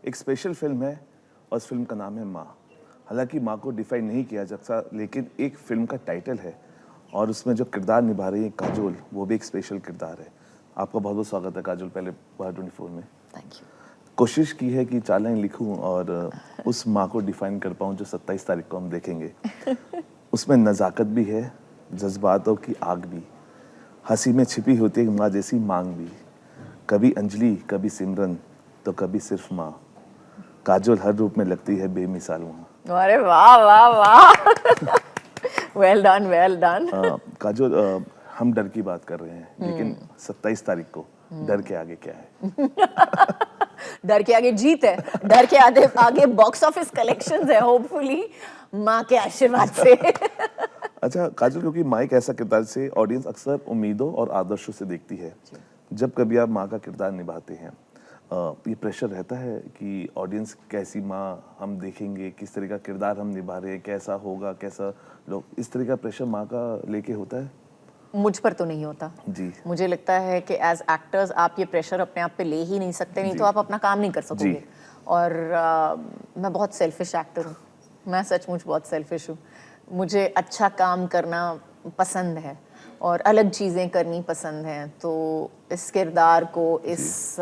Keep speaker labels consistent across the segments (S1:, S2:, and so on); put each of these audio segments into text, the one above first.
S1: एक special film है और उस फिल्म का नाम है माँ। हालांकि माँ को डिफाइन नहीं किया जा सकता, लेकिन एक फिल्म का टाइटल है और उसमें जो किरदार निभा रही है काजोल, वो भी एक स्पेशल किरदार है। आपका बहुत बहुत स्वागत है काजोल पहले बार 24 में।
S2: Thank you.
S1: कोशिश की है कि 4 लाइन लिखूं और उस माँ को डिफाइन कर पाऊं जो 27 तारीख को हम देखेंगे। उसमें नज़ाकत भी है, जज्बातों की आग भी, हंसी में छिपी होती है माँ जैसी मांग भी। कभी अंजलि, कभी सिमरन, तो कभी सिर्फ माँ। काजोल हर रूप में लगती है बेमिसाल वहाँ।
S2: अरे वाह वाह वाह, well done well done.
S1: Kajol, हम डर की बात कर रहे हैं, लेकिन 27 तारीख को डर के आगे क्या है?
S2: डर के आगे जीत है, डर के आगे आगे बॉक्स ऑफिस कलेक्शंस है, होपफुली माँ के आशीर्वाद से।
S1: अच्छा काजोल, क्योंकि माँ एक ऐसा किरदार से ऑडियंस अक्सर उम्मीदों और आदर्शों से देखती है। जब कभी आप माँ का किरदार निभाते हैं, ये प्रेशर रहता है कि ऑडियंस कैसी माँ हम देखेंगे, किस तरह का किरदार हम निभा रहे हैं, कैसा होगा, कैसा लोग, इस तरह का प्रेशर माँ का लेके होता है?
S2: मुझ पर तो नहीं होता
S1: जी।
S2: मुझे लगता है कि एज एक्टर्स आप ये प्रेशर अपने आप पे ले ही नहीं सकते, नहीं तो आप अपना काम नहीं कर सकोगे। और मैं बहुत सेल्फिश एक्टर हूँ, मैं सचमुच बहुत सेल्फिश हूँ। मुझे अच्छा काम करना पसंद है और अलग चीज़ें करनी पसंद हैं, तो इस किरदार को, इस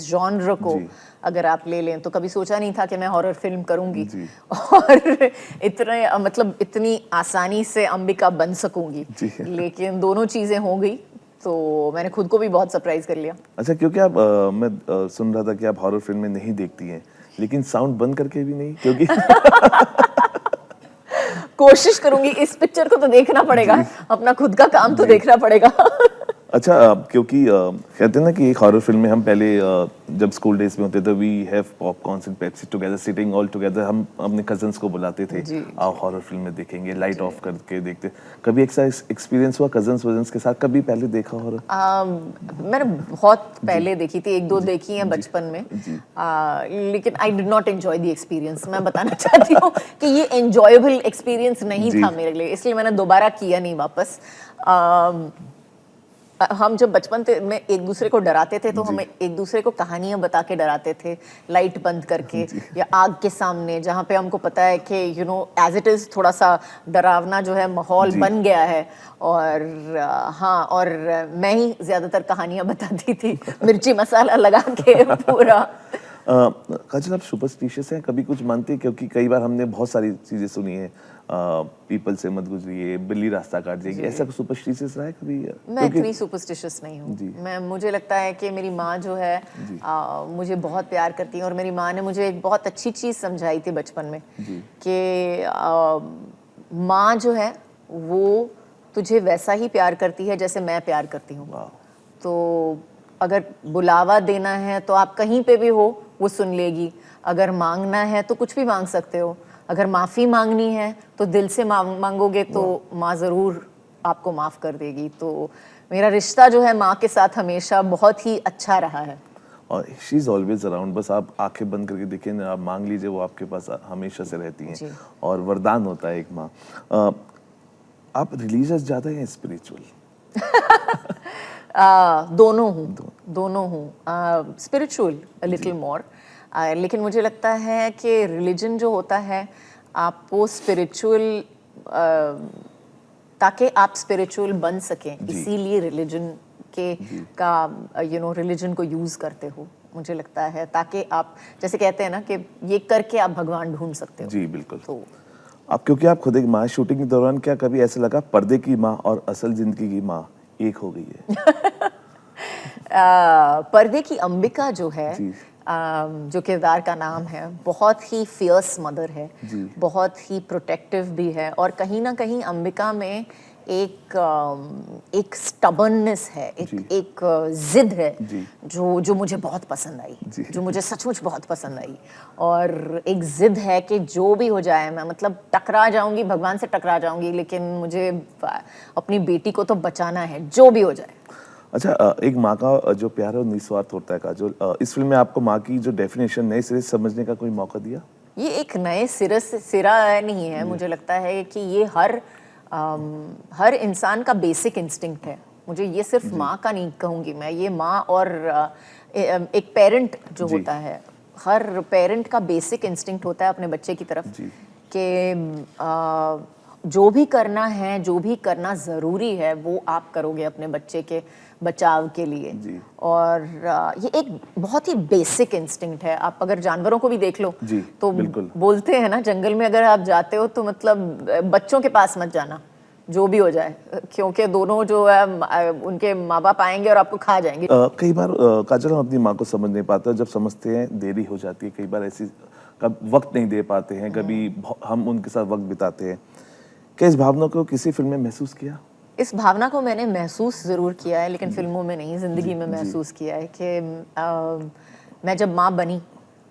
S2: जॉनर को अगर आप ले लें, तो कभी सोचा नहीं था कि मैं हॉरर फिल्म करूंगी और इतने मतलब इतनी आसानी से अंबिका बन सकूंगी, लेकिन दोनों चीज़ें हो गई, तो मैंने खुद को भी बहुत सरप्राइज कर लिया।
S1: अच्छा, क्योंकि आप मैं सुन रहा था कि आप हॉरर फिल्म में नहीं देखती हैं, लेकिन साउंड बंद करके भी नहीं, क्योंकि
S2: कोशिश करूंगी, इस पिक्चर को तो देखना पड़ेगा, अपना खुद का काम तो देखना पड़ेगा।
S1: अच्छा, क्योंकि कहते हैं ना कि एक हॉरर फिल्म में हम पहले जब स्कूल डेज में होते थे, we have popcorns and Pepsi together, sitting all together, हम अपने कजन्स को बुलाते थे, आओ हॉरर फिल्म में देखेंगे, लाइट ऑफ करके देखते। कभी एक एक्सपीरियंस हुआ कजन्स वजन्स के साथ, कभी पहले देखा हॉरर?
S2: मैंने बहुत पहले देखी थी, 1-2 देखी हैं बचपन में, लेकिन I did not enjoy the experience. मैं बताना चाहती हूँ कि ये एंजॉयबल एक्सपीरियंस नहीं था मेरे लिए, इसलिए मैंने दोबारा किया नहीं वापस। हम जब बचपन में एक दूसरे को डराते थे, तो हमें एक दूसरे को कहानियां बता के डराते थे, लाइट बंद करके या आग के सामने, जहाँ पे हमको पता है कि you know as it is थोड़ा सा डरावना जो है माहौल बन गया है। और हाँ, और मैं ही ज़्यादातर कहानियां बताती थी, मिर्ची मसाला लगा के पूरा।
S1: काजल, आप सुपरस्टिशियस हैं, कभी कुछ मानती है? क्योंकि कई बार हमने बहुत सारी चीजें सुनी है, पीपल से मत गुजरिए, बिल्ली रास्ता काट जाएगी, ऐसा कुछ सुपरस्टिशियस रहा है कभी?
S2: मैं इतनी सुपरस्टिशियस नहीं हूँ। मुझे लगता है कि मेरी माँ जो है मुझे बहुत प्यार करती है, और मेरी माँ ने मुझे एक बहुत अच्छी चीज़ समझाई थी बचपन में कि माँ जो है वो तुझे वैसा ही प्यार करती है जैसे मैं प्यार करती हूँ। तो अगर बुलावा देना है तो आप कहीं पे भी हो वो सुन लेगी, अगर मांगना है तो कुछ भी मांग सकते हो, अगर माफ़ी मांगनी है तो दिल से मांगोगे तो माँ ज़रूर आपको माफ़ कर देगी। तो मेरा रिश्ता जो है माँ के साथ हमेशा बहुत ही अच्छा रहा है।
S1: और शी इज़ ऑलवेज अराउंड, बस आप आंखें बंद करके देखें ना, आप मांग लीजिए, वो आपके पास हमेशा से रहती हैं, और वरदान होता है एक माँ। आप रिलीजियस ज़्यादा या स्पिरिचुअल?
S2: दोनों हूँ। स्पिरिचुअल अ लिटिल मोर, लेकिन मुझे लगता है कि रिलीजन जो होता है, आप वो स्पिरिचुअल, ताकि आप स्पिरिचुअल बन सकें, इसीलिए रिलीजन के का यू नो रिलीजन को यूज़ करते हो, मुझे लगता है, ताकि आप जैसे कहते हैं ना कि ये करके आप भगवान ढूंढ सकते हो।
S1: जी बिल्कुल।
S2: तो
S1: आप, क्योंकि आप खुद एक माँ, शूटिंग के दौरान क्या कभी ऐसा लगा पर्दे की माँ और असल जिंदगी की माँ एक हो गई है?
S2: पर्दे की अंबिका जो है, जो किरदार का नाम है, बहुत ही फियर्स मदर है, बहुत ही प्रोटेक्टिव भी है, और कहीं ना कहीं अंबिका में एक स्टबर्ननेस है, एक जिद है जो मुझे बहुत पसंद आई, जो मुझे सचमुच बहुत पसंद आई। और एक जिद है कि जो भी हो जाए, मैं मतलब टकरा जाऊंगी, भगवान से टकरा जाऊंगी, लेकिन मुझे अपनी बेटी को तो बचाना है, जो भी हो जाए।
S1: अच्छा, एक माँ का जो प्यार है वो निस्वार्थ होता है काजोल। इस फिल्म में आपको माँ की जो डेफिनेशन नए सिरे से समझने का कोई मौका दिया?
S2: ये एक नए सिरा नहीं है, मुझे लगता है कि ये हर इंसान का बेसिक इंस्टिंक्ट है। मुझे ये सिर्फ माँ का नहीं कहूँगी मैं, ये माँ और एक पेरेंट जो
S1: जी।
S2: होता है, हर पेरेंट का बेसिक इंस्टिंक्ट होता है अपने बच्चे की तरफ
S1: जी।
S2: कि जो भी करना है, जो भी करना ज़रूरी है वो आप करोगे अपने बच्चे के बचाव के लिए।
S1: जी।
S2: और ये एक बहुत ही बेसिक इंस्टिंक्ट है। आप अगर जानवरों को भी देख लो
S1: जी,
S2: तो
S1: बिल्कुल।
S2: बोलते हैं ना, जंगल में अगर आप जाते हो तो मतलब बच्चों के पास मत जाना, जो भी हो जाए, क्योंकि दोनों जो है उनके माँ बाप आएंगे और आपको खा जाएंगे।
S1: कई बार काजल, हम अपनी माँ को समझ नहीं पाते, जब समझते हैं देरी हो जाती है, कई बार ऐसी कब वक्त नहीं दे पाते हैं, कभी हम उनके साथ वक्त बिताते हैं। क्या इस भावना को किसी फिल्म में महसूस किया?
S2: इस भावना को मैंने महसूस ज़रूर किया है, लेकिन फिल्मों में नहीं, ज़िंदगी में महसूस किया है कि मैं जब माँ बनी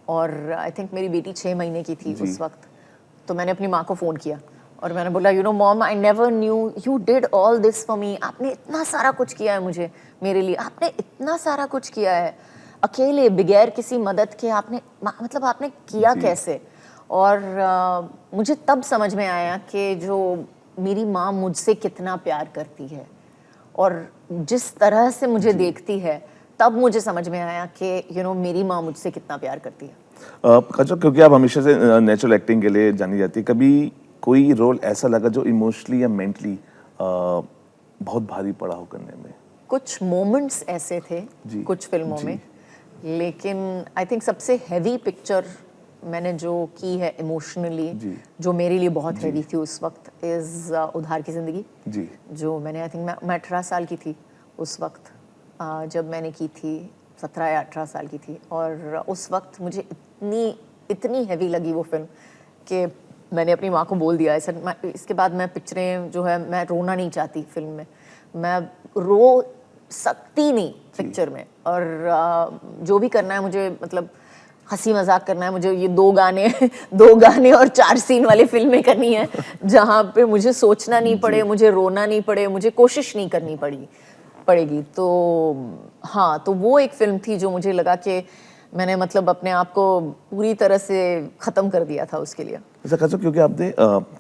S2: और आई थिंक मेरी बेटी 6 महीने की थी उस वक्त, तो मैंने अपनी माँ को फ़ोन किया और मैंने बोला, you know mom, I never knew you did all this for me. आपने इतना सारा कुछ किया है मुझे, मेरे लिए आपने इतना सारा कुछ किया है, अकेले बगैर किसी मदद के आपने, मतलब आपने किया कैसे। और मुझे तब समझ में आया कि जो मेरी माँ मुझसे कितना प्यार करती है और जिस तरह से मुझे देखती है, तब मुझे समझ में आया कि यू नो मेरी माँ मुझसे कितना प्यार करती है।
S1: काजल, क्योंकि आप हमेशा से नेचुरल एक्टिंग के लिए जानी जाती है, कभी कोई रोल ऐसा लगा जो इमोशनली या मेंटली बहुत भारी पड़ा हो करने में?
S2: कुछ मोमेंट्स ऐसे थे कुछ फिल्मों में, लेकिन आई थिंक सबसे हैवी पिक्चर मैंने जो की है इमोशनली, जो मेरे लिए बहुत हैवी थी उस वक्त, इज़ उधार की ज़िंदगी।
S1: जी।
S2: जो मैंने आई थिंक मैं 18 साल की थी उस वक्त, जब मैंने की थी, 17 या 18 साल की थी। और उस वक्त मुझे इतनी हैवी लगी वो फिल्म कि मैंने अपनी माँ को बोल दिया है, सर इसके बाद मैं पिक्चरें जो है, मैं रोना नहीं चाहती फिल्म में, मैं रो सकती नहीं पिक्चर में। और जो भी करना है मुझे, मतलब हंसी मजाक करना है मुझे, ये 2 गाने और 4 सीन वाली फिल्में करनी है जहाँ पे मुझे सोचना नहीं पड़े, मुझे रोना नहीं पड़े, मुझे कोशिश नहीं करनी पड़ेगी। तो हाँ, तो वो एक फिल्म थी जो मुझे लगा कि मैंने मतलब अपने आप को पूरी तरह से ख़त्म कर दिया था उसके लिए।
S1: ऐसा काजल, क्योंकि आपने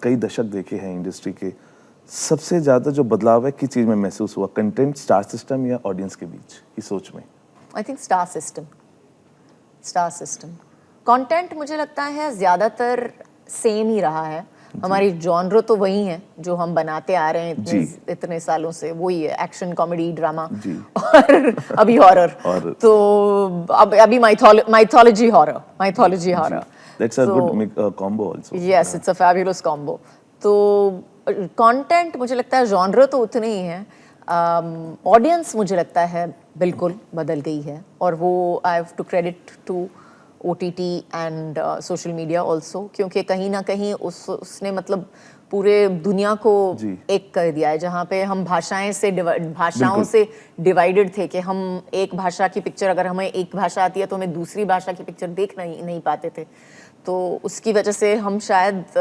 S1: कई दशक देखे हैं इंडस्ट्री के, सबसे ज़्यादा जो बदलाव है किस चीज़ में महसूस हुआ, कंटेंट, स्टार सिस्टम या ऑडियंस के बीच की सोच में?
S2: I think star system. Content मुझे लगता है ज़्यादातर सेम ही रहा है। हमारी जॉनर तो वही है जो हम बनाते आ रहे हैं इतने सालों से, वही है, एक्शन, कॉमेडी, ड्रामा और अभी हॉरर। तो अभी mythology horror.
S1: That's a good combo also.
S2: Yes, it's a fabulous combo. तो कंटेंट मुझे लगता है, जॉनर तो उतने ही हैं, ऑडियंस मुझे लगता है बिल्कुल बदल गई है। और वो I have to credit to OTT and social media also, क्योंकि कहीं ना कहीं उसने मतलब पूरे दुनिया को एक कर दिया है। जहाँ पे हम भाषाओं से डिवाइडेड थे कि हम एक भाषा की पिक्चर, अगर हमें एक भाषा आती है तो हमें दूसरी भाषा की पिक्चर देख नहीं पाते थे। तो उसकी वजह से हम शायद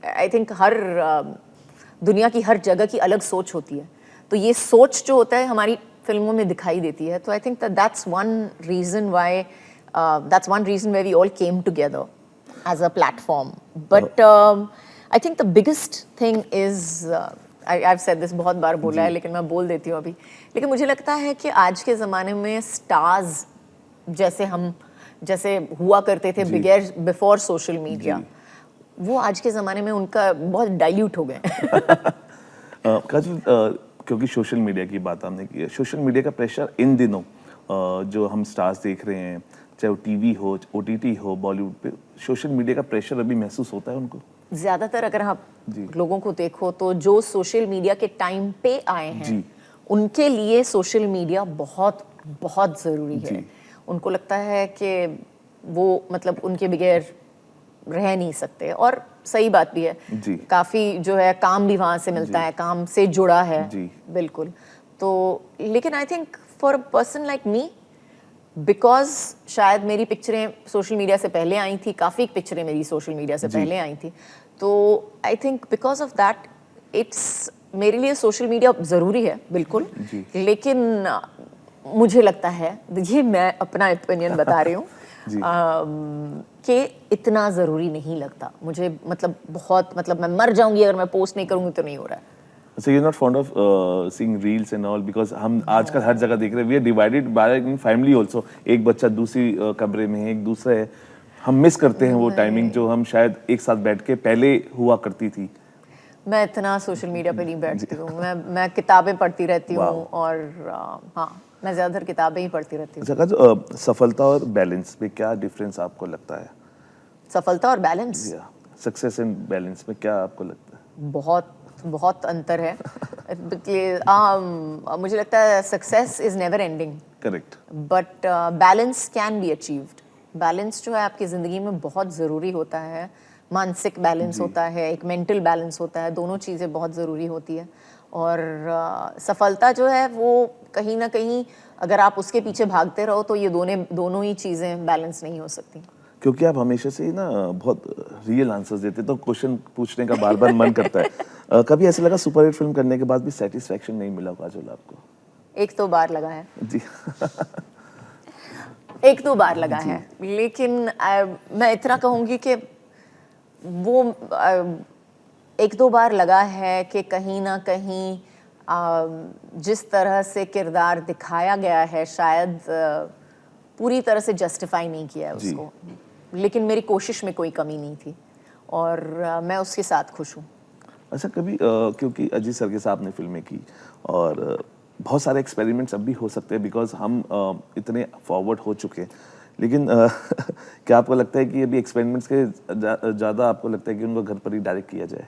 S2: आई थिंक दुनिया की हर जगह की अलग सोच होती है, तो ये सोच जो होता है हमारी फिल्मों में दिखाई देती है। तो I think that's one reason where we all came together as a platform. But I think the biggest thing is, I've said this बहुत बार बोला है, लेकिन मैं बोल देती हूँ अभी, लेकिन मुझे लगता है कि आज के ज़माने में स्टार्स जैसे हुआ करते थे बिफोर सोशल मीडिया, वो आज के ज़माने में उनका बहुत डाइल्यूट हो गए।
S1: काजल, क्योंकि सोशल मीडिया की बात हमने की है, सोशल मीडिया का प्रेशर इन दिनों जो हम स्टार्स देख रहे हैं, चाहे वो टीवी हो, OTT हो, बॉलीवुड पे, सोशल मीडिया का प्रेशर अभी महसूस होता है उनको?
S2: ज़्यादातर अगर आप लोगों को देखो तो जो सोशल मीडिया के टाइम पे आए हैं, उनके लिए सोशल मीडिया बहुत बहुत ज़रूरी है। उनको लगता है कि वो मतलब उनके बगैर रह नहीं सकते, और सही बात भी है। काफ़ी जो है काम भी वहाँ से मिलता है, काम से जुड़ा है बिल्कुल। तो लेकिन I think for a person like me, because शायद मेरी पिक्चरें सोशल मीडिया से पहले आई थी, काफ़ी पिक्चरें मेरी सोशल मीडिया से पहले आई थी, तो I think because of that it's मेरे लिए सोशल मीडिया ज़रूरी है बिल्कुल। लेकिन मुझे लगता है, ये मैं अपना ओपिनियन बता रही हूँ, कि इतना ज़रूरी नहीं लगता मुझे। मतलब बहुत, मतलब मैं मर जाऊंगी अगर मैं पोस्ट नहीं करूँगी तो नहीं हो रहा है।
S1: So you're not fond of seeing reels and all because हम आजकल हर जगह देख रहे हैं we are divided by family also. एक बच्चा दूसरी कमरे में है, एक दूसरा है. हम मिस करते हैं वो टाइमिंग जो हम शायद एक साथ बैठ के पहले हुआ करती थी.
S2: मैं इतना सोशल मीडिया पे नहीं बैठती हूँ. मैं किताबें पढ़ती रहती हूँ और हाँ, मैं ज़्यादातर किताबें ही पढ़ती रहती हूँ.
S1: अच्छा, जो सफलता और बैलेंस में क्या डिफरेंस आपको लगता है?
S2: सफलता और बैलेंस,
S1: सक्सेस एंड बैलेंस में क्या आपको लगता है?
S2: बहुत बहुत अंतर है. मुझे लगता है success is never ending,
S1: correct,
S2: but balance can be achieved. Balance जो है आपकी ज़िंदगी में बहुत ज़रूरी होता है. मानसिक बैलेंस होता है, एक मेंटल बैलेंस होता है. दोनों चीज़ें बहुत ज़रूरी होती है. और सफलता जो है वो कहीं ना कहीं अगर आप उसके पीछे भागते रहो तो ये दोनों ही चीज़ें बैलेंस नहीं हो सकती.
S1: क्योंकि आप हमेशा से ही ना बहुत रियल आंसर्स देते तो क्वेश्चन पूछने का बार बार मन करता है. कभी ऐसा लगा सुपर हिट फिल्म करने के बाद भी सेटिस्फेक्शन नहीं मिला काजोल आपको?
S2: एक दो बार लगा है
S1: जी.
S2: एक दो बार लगा है, लेकिन मैं इतना कहूँगी कि वो एक दो बार लगा है कि कहीं ना कहीं जिस तरह से किरदार दिखाया गया है शायद पूरी तरह से जस्टिफाई नहीं किया है उसको. लेकिन मेरी कोशिश में कोई कमी नहीं थी और मैं उसके साथ खुश हूँ.
S1: अच्छा, कभी क्योंकि अजीत सर के साथ आपने फिल्में की और बहुत सारे एक्सपेरिमेंट्स अब भी हो सकते हैं बिकॉज हम इतने फॉरवर्ड हो चुके हैं, लेकिन क्या आपको लगता है कि अभी एक्सपेरिमेंट्स के ज़्यादा आपको लगता है कि उनको घर पर ही डायरेक्ट किया जाए?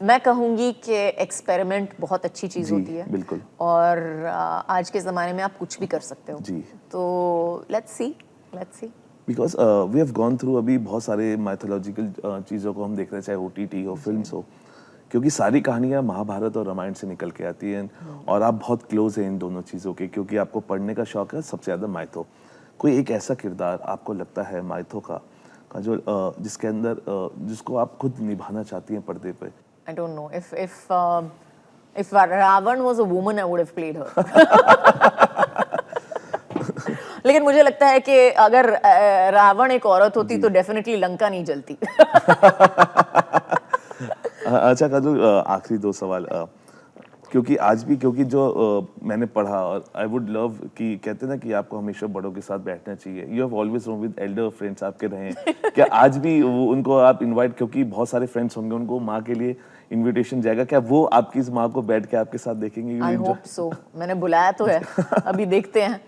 S2: मैं कहूँगी कि एक्सपेरिमेंट बहुत अच्छी चीज़ होती है.
S1: बिल्कुल.
S2: और आज के ज़माने में आप कुछ भी कर सकते हो.
S1: जी.
S2: तो let's see.
S1: Because we have gone through अभी बहुत सारे माइथोलॉजिकल चीज़ों को हम देख रहे हैं, चाहे OTT हो, फिल्म्स हो, क्योंकि सारी कहानियाँ महाभारत और रामायण से निकल के आती हैं. और आप बहुत क्लोज हैं इन दोनों चीज़ों के, क्योंकि आपको पढ़ने का शौक है सबसे ज़्यादा माइथो. कोई एक ऐसा किरदार आपको लगता है माइथो का जो जिसके अंदर जिसको आप खुद निभाना चाहती हैं पर्दे पे?
S2: I don't know. If Ravan was a woman, I would have played her. लेकिन मुझे लगता है कि अगर रावण एक औरत होती तो डेफिनेटली लंका नहीं जलती.
S1: अच्छा काजोल, आखिरी दो सवाल, क्योंकि आज भी क्योंकि जो मैंने पढ़ा और आई वुड लव कि कहते हैं ना कि आपको हमेशा बड़ों के साथ बैठना चाहिए. You have always roam with elder friends आपके रहे हैं. क्या आज भी उनको आप इनवाइट, क्योंकि बहुत सारे फ्रेंड्स होंगे, उनको माँ के लिए इनविटेशन जाएगा, क्या वो आपकी इस माँ को बैठ के आपके साथ देखेंगे?
S2: I hope so. मैंने बुलाया तो है, अभी देखते हैं.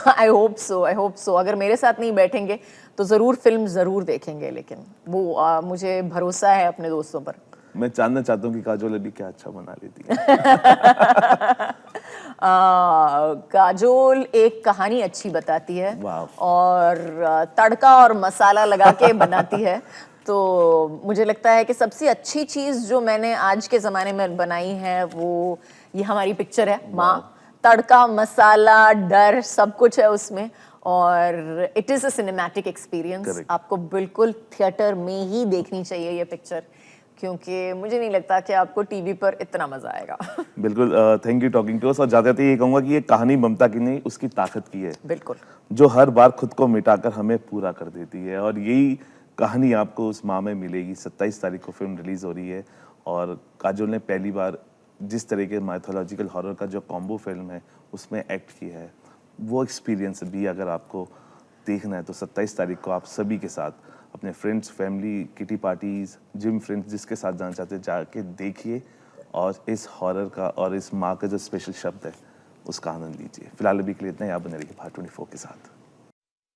S2: I hope so. अगर मेरे साथ नहीं बैठेंगे तो ज़रूर फिल्म ज़रूर देखेंगे, लेकिन वो मुझे भरोसा है अपने दोस्तों पर.
S1: मैं जानना चाहता हूँ कि काजोल अभी क्या अच्छा बना लेती है.
S2: काजोल एक कहानी अच्छी बताती है
S1: वाह.
S2: और तड़का और मसाला लगा के बनाती है. तो मुझे लगता है कि सबसे अच्छी चीज़ जो मैंने आज के ज़माने में बनाई है वो ये हमारी पिक्चर है माँ. तड़का मसाला डर सब कुछ है उसमें और it is a cinematic experience. आपको बिल्कुल थिएटर में ही देखनी चाहिए ये पिक्चर, क्योंकि मुझे नहीं लगता कि आपको टीवी पर इतना मजा आएगा.
S1: बिल्कुल. Thank you talking to us. और जाते ये कहूँगा कि ये कहानी ममता की नहीं, उसकी ताकत की है.
S2: बिल्कुल.
S1: जो हर बार खुद को मिटाकर हमें पूरा कर देती है. और यही कहानी आपको उस माँ में मिलेगी. 27 तारीख को फिल्म रिलीज हो रही है और काजोल ने पहली बार जिस तरह के माइथोलॉजिकल हॉरर का जो कॉम्बो फिल्म है उसमें एक्ट किया है, वो एक्सपीरियंस भी अगर आपको देखना है तो 27 तारीख को आप सभी के साथ अपने friends, family, kitty parties, gym friends, जिसके साथ जाना चाहते हैं जाके देखिए और इस हॉरर का और इस माँ का जो स्पेशल शब्द है उसका आनंद लीजिए. फिलहाल अभी के लिए इतना ही. आप बने रहिए भारत 24 के साथ.